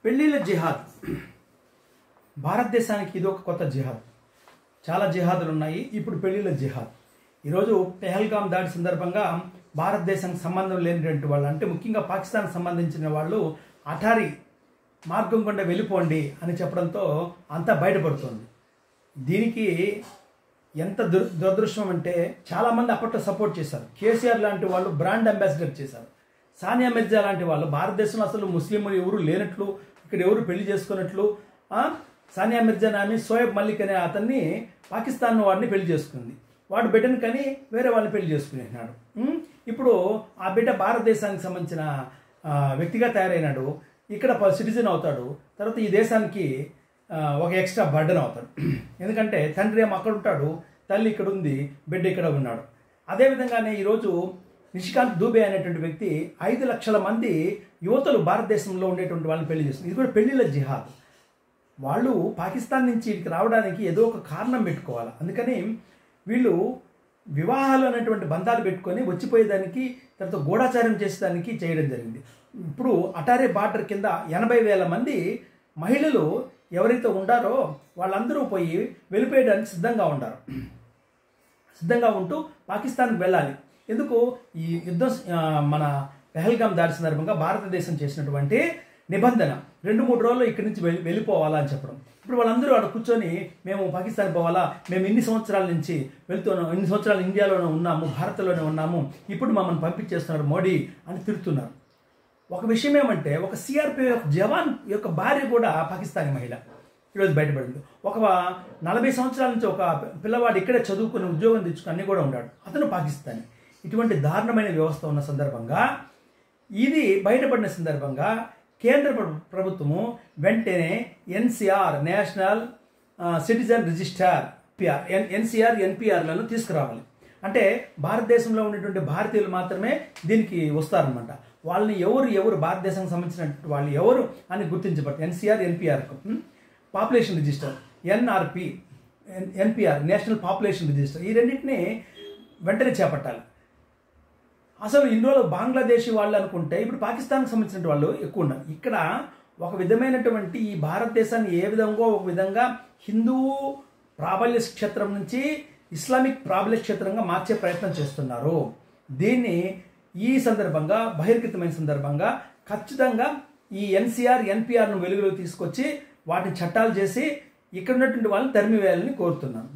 పెళ్లిళ్ళ జిహాద్ భారతదేశానికి ఇది ఒక కొత్త జిహాద్. చాలా జిహాదులు ఉన్నాయి. ఇప్పుడు పెళ్లిళ్ళ జిహాద్. ఈరోజు పెహల్గాం దాడి సందర్భంగా భారతదేశానికి సంబంధం లేనిటువంటి వాళ్ళు, అంటే ముఖ్యంగా పాకిస్తాన్కి సంబంధించిన వాళ్ళు అటారీ మార్గం గుండా వెళ్ళిపోండి అని చెప్పడంతో అంతా బయటపడుతుంది. దీనికి ఎంత దురదృష్టం అంటే చాలామంది అప్పట్లో సపోర్ట్ చేశారు. కేసీఆర్ లాంటి వాళ్ళు బ్రాండ్ అంబాసిడర్ చేశారు. సానియా మిర్జా లాంటి వాళ్ళు భారతదేశంలో అసలు ముస్లింలు ఎవరు లేనట్లు, ఇక్కడ ఎవరు పెళ్లి చేసుకున్నట్లు, సానియా మిర్జా నామి షోయబ్ మలిక్ అనే అతన్ని పాకిస్తాన్ వాడిని పెళ్లి చేసుకుంది. వాడు బిడ్డను కానీ వేరే వాళ్ళని పెళ్లి చేసుకునేసినాడు. ఇప్పుడు ఆ బిడ్డ భారతదేశానికి సంబంధించిన వ్యక్తిగా తయారైనాడు. ఇక్కడ సిటిజన్ అవుతాడు. తర్వాత ఈ దేశానికి ఒక ఎక్స్ట్రా బర్డెన్ అవుతాడు. ఎందుకంటే తండ్రి ఏమో అక్కడ ఉంటాడు, తల్లి ఇక్కడ ఉంది, బిడ్డ ఇక్కడ ఉన్నాడు. అదేవిధంగానే ఈరోజు నిషికాంత్ దూబే అనేటువంటి వ్యక్తి 5 లక్షల మంది యువతలు భారతదేశంలో ఉండేటువంటి వాళ్ళని పెళ్లి చేస్తుంది. ఇది కూడా పెళ్లిళ్ళ జిహాద్. వాళ్ళు పాకిస్తాన్ నుంచి ఇక్కడికి రావడానికి ఏదో ఒక కారణం పెట్టుకోవాలి. అందుకని వీళ్ళు వివాహాలు అనేటువంటి బంధాలు పెట్టుకొని వచ్చిపోయేదానికి, తర్వాత గూఢాచారం చేసేదానికి చేయడం జరిగింది. ఇప్పుడు అటారీ బార్డర్ కింద 80,000 మంది మహిళలు ఎవరైతే ఉండారో వాళ్ళందరూ పోయి వెళ్ళిపోయడానికి సిద్ధంగా ఉంటూ పాకిస్తాన్కి వెళ్ళాలి. ఎందుకు? ఈ యుద్ధం మన పెహల్గాం దాడి సందర్భంగా భారతదేశం చేసినటువంటి నిబంధన 2-3 రోజుల్లో ఇక్కడి నుంచి వెళ్ళిపోవాలా అని చెప్పడం. ఇప్పుడు వాళ్ళందరూ అక్కడ కూర్చొని మేము పాకిస్తాన్ పోవాలా, మేము ఇన్ని సంవత్సరాల నుంచి వెళ్తున్నాం, ఇన్ని సంవత్సరాలు ఇండియాలోనే ఉన్నాము, భారత్లోనే ఉన్నాము, ఇప్పుడు మమ్మల్ని పంపించేస్తున్నారు మోడీ అని తిడుతున్నారు. ఒక విషయం ఏమంటే, ఒక సిఆర్పిఎఫ్ జవాన్ యొక్క భార్య కూడా పాకిస్తానీ మహిళ ఈరోజు బయటపడింది. ఒక 40 సంవత్సరాల నుంచి ఒక పిల్లవాడు ఇక్కడే చదువుకుని ఉద్యోగం తెచ్చుకుని అన్నీ కూడా ఉన్నాడు, అతను పాకిస్తానీ. ఇటువంటి దారుణమైన వ్యవస్థ ఉన్న సందర్భంగా, ఇది బయటపడిన సందర్భంగా కేంద్ర ప్రభుత్వము వెంటనే ఎన్సిఆర్, నేషనల్ సిటిజన్ రిజిస్టర్, ఎన్పిఆర్లను తీసుకురావాలి. అంటే భారతదేశంలో ఉన్నటువంటి భారతీయులు మాత్రమే దీనికి వస్తారనమాట. వాళ్ళని ఎవరు భారతదేశానికి సంబంధించిన వాళ్ళు ఎవరు అని గుర్తించబడతారు. ఎన్సిఆర్, ఎన్పిఆర్కు population register, NPR national population register, ఈ రెండింటినీ వెంటనే చేపట్టాలి. అసలు ఇందులో బంగ్లాదేశీ వాళ్ళు అనుకుంటే ఇప్పుడు పాకిస్తాన్కి సంబంధించిన వాళ్ళు ఎక్కువ ఉన్నారు. ఇక్కడ ఒక విధమైనటువంటి ఈ భారతదేశాన్ని ఏ విధంగా ఒక విధంగా హిందూ ప్రాబల్య క్షేత్రం నుంచి ఇస్లామిక్ ప్రాబల్య క్షేత్రంగా మార్చే ప్రయత్నం చేస్తున్నారు. దీన్ని ఈ సందర్భంగా, బహిర్గతమైన సందర్భంగా ఖచ్చితంగా ఈ ఎన్సిఆర్, ఎన్పిఆర్ను వెలుగులోకి తీసుకొచ్చి వాటిని చట్టాలు చేసి ఇక్కడ ఉన్నటువంటి వాళ్ళని తరిమివేయాలని కోరుతున్నాను.